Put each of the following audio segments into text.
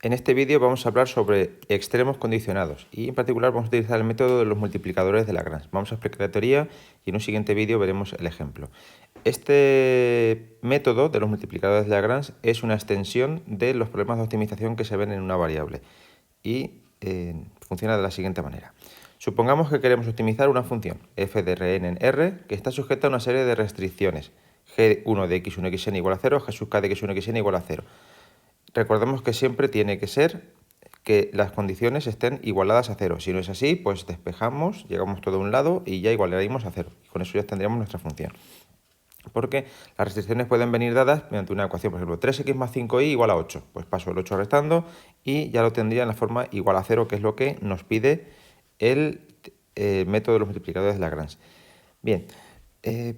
En este vídeo vamos a hablar sobre extremos condicionados y en particular vamos a utilizar el método de los multiplicadores de Lagrange. Vamos a explicar la teoría y en un siguiente vídeo veremos el ejemplo. Este método de los multiplicadores de Lagrange es una extensión de los problemas de optimización que se ven en una variable y funciona de la siguiente manera. Supongamos que queremos optimizar una función f de Rn en R que está sujeta a una serie de restricciones g1 de x1 xn igual a 0, g sub k de x1 xn igual a 0. Recordemos que siempre tiene que ser que las condiciones estén igualadas a 0. Si no es así, pues despejamos, llegamos todo a un lado y ya igualaremos a 0. Y con eso ya tendríamos nuestra función. Porque las restricciones pueden venir dadas mediante una ecuación, por ejemplo, 3x más 5y igual a 8. Pues paso el 8 restando y ya lo tendría en la forma igual a 0, que es lo que nos pide el método de los multiplicadores de Lagrange. Bien,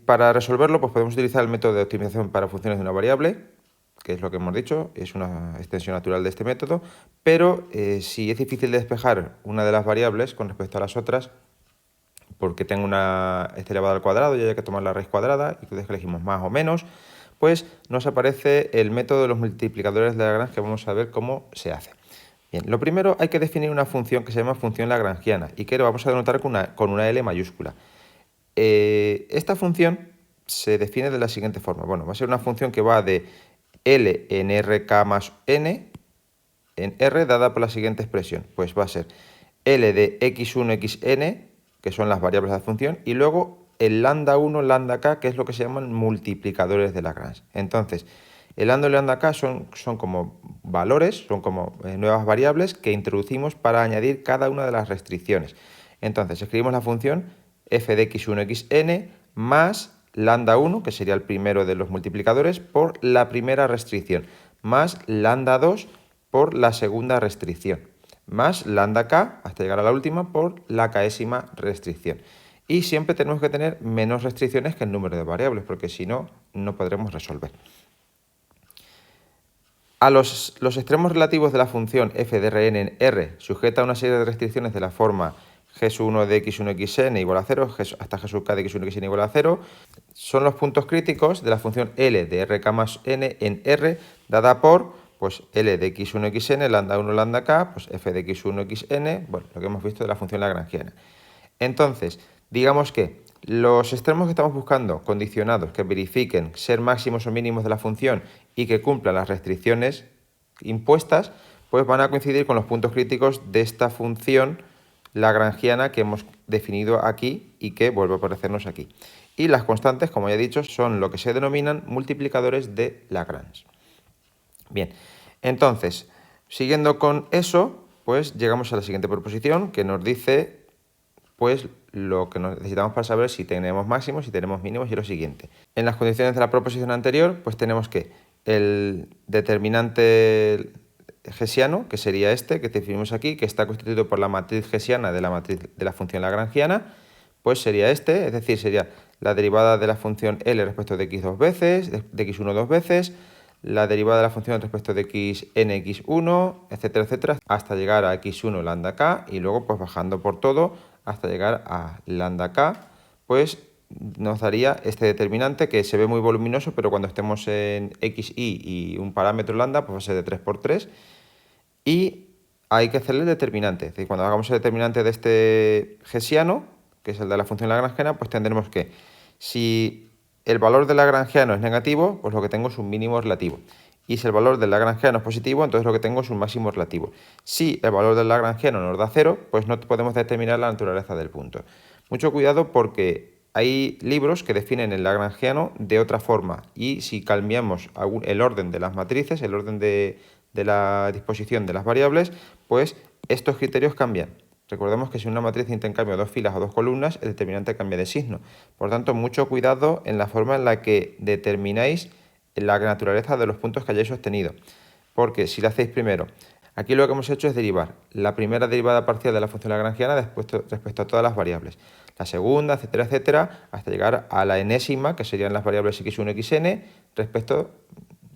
para resolverlo pues podemos utilizar el método de optimización para funciones de una variable, que es lo que hemos dicho, es una extensión natural de este método, pero si es difícil de despejar una de las variables con respecto a las otras, porque tengo una elevado al cuadrado y hay que tomar la raíz cuadrada, y entonces elegimos más o menos, pues nos aparece el método de los multiplicadores de Lagrange, que vamos a ver cómo se hace. Bien, lo primero hay que definir una función que se llama función lagrangiana y que lo vamos a denotar con una L mayúscula. Esta función se define de la siguiente forma. Bueno, va a ser una función que va de L en RK más N en R dada por la siguiente expresión. Pues va a ser L de x1, xn, que son las variables de la función, y luego el lambda 1, lambda k, que es lo que se llaman multiplicadores de Lagrange. Entonces, el lambda y lambda k son como valores, son como nuevas variables que introducimos para añadir cada una de las restricciones. Entonces, escribimos la función f de x1, xn más lambda 1, que sería el primero de los multiplicadores, por la primera restricción, más lambda 2 por la segunda restricción, más lambda k, hasta llegar a la última, por la késima restricción. Y siempre tenemos que tener menos restricciones que el número de variables, porque si no, no podremos resolver. A los extremos relativos de la función f de Rn en R sujeta a una serie de restricciones de la forma g sub 1 de x1 xn igual a 0 hasta g sub k de x1 xn igual a 0, son los puntos críticos de la función L de RK más N en R, dada por pues L de x1 xn, lambda 1 lambda k, pues f de x1 xn, bueno, lo que hemos visto de la función lagrangiana. Entonces, digamos que los extremos que estamos buscando, condicionados, que verifiquen ser máximos o mínimos de la función y que cumplan las restricciones impuestas, pues van a coincidir con los puntos críticos de esta función lagrangiana que hemos definido aquí y que vuelve a aparecernos aquí. Y las constantes, como ya he dicho, son lo que se denominan multiplicadores de Lagrange. Bien, entonces, siguiendo con eso, pues llegamos a la siguiente proposición que nos dice pues lo que necesitamos para saber si tenemos máximos, si tenemos mínimos y lo siguiente. En las condiciones de la proposición anterior, pues tenemos que el determinante hessiano, que sería este que definimos aquí, que está constituido por la matriz hessiana de la función lagrangiana, pues sería este, es decir, sería la derivada de la función L respecto de x dos veces, de x1 dos veces, la derivada de la función respecto de x n x1, etcétera, etcétera, hasta llegar a x1 lambda k y luego pues bajando por todo hasta llegar a lambda k, pues nos daría este determinante que se ve muy voluminoso, pero cuando estemos en xi y un parámetro lambda, pues va a ser de 3 por 3. Y hay que hacerle el determinante. Es decir, cuando hagamos el determinante de este hessiano, que es el de la función lagrangiana, pues tendremos que, si el valor del lagrangiano es negativo, pues lo que tengo es un mínimo relativo. Y si el valor del lagrangiano es positivo, entonces lo que tengo es un máximo relativo. Si el valor del lagrangiano nos da 0, pues no podemos determinar la naturaleza del punto. Mucho cuidado porque hay libros que definen el lagrangiano de otra forma y si cambiamos el orden de las matrices, el orden de la disposición de las variables, pues estos criterios cambian. Recordemos que si una matriz intercambia dos filas o dos columnas, el determinante cambia de signo. Por tanto, mucho cuidado en la forma en la que determináis la naturaleza de los puntos que hayáis obtenido. Porque si lo hacéis primero, aquí lo que hemos hecho es derivar la primera derivada parcial de la función lagrangiana respecto a todas las variables. La segunda, etcétera, etcétera, hasta llegar a la enésima, que serían las variables x1, xn, respecto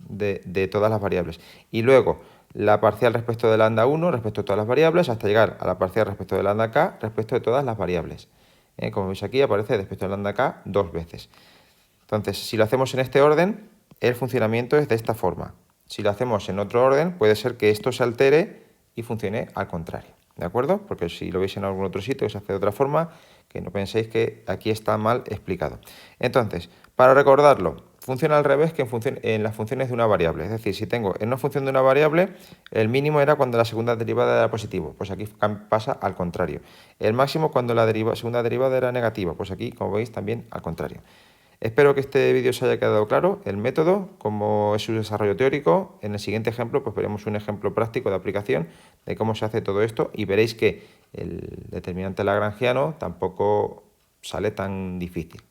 de todas las variables. Y luego la parcial respecto de lambda 1 respecto a todas las variables, hasta llegar a la parcial respecto de lambda k respecto de todas las variables. Como veis aquí aparece respecto de lambda k dos veces. Entonces, si lo hacemos en este orden, el funcionamiento es de esta forma. si lo hacemos en otro orden, puede ser que esto se altere y funcione al contrario, ¿de acuerdo? Porque si lo veis en algún otro sitio, se hace de otra forma, que no penséis que aquí está mal explicado. Entonces, para recordarlo, funciona al revés que en las funciones de una variable. Es decir, si tengo en una función de una variable, el mínimo era cuando la segunda derivada era positivo, pues aquí pasa al contrario. El máximo cuando la segunda derivada era negativa, pues aquí, como veis, también al contrario. Espero que este vídeo os haya quedado claro, el método, cómo es su desarrollo teórico. En el siguiente ejemplo pues veremos un ejemplo práctico de aplicación de cómo se hace todo esto y veréis que el determinante lagrangiano tampoco sale tan difícil.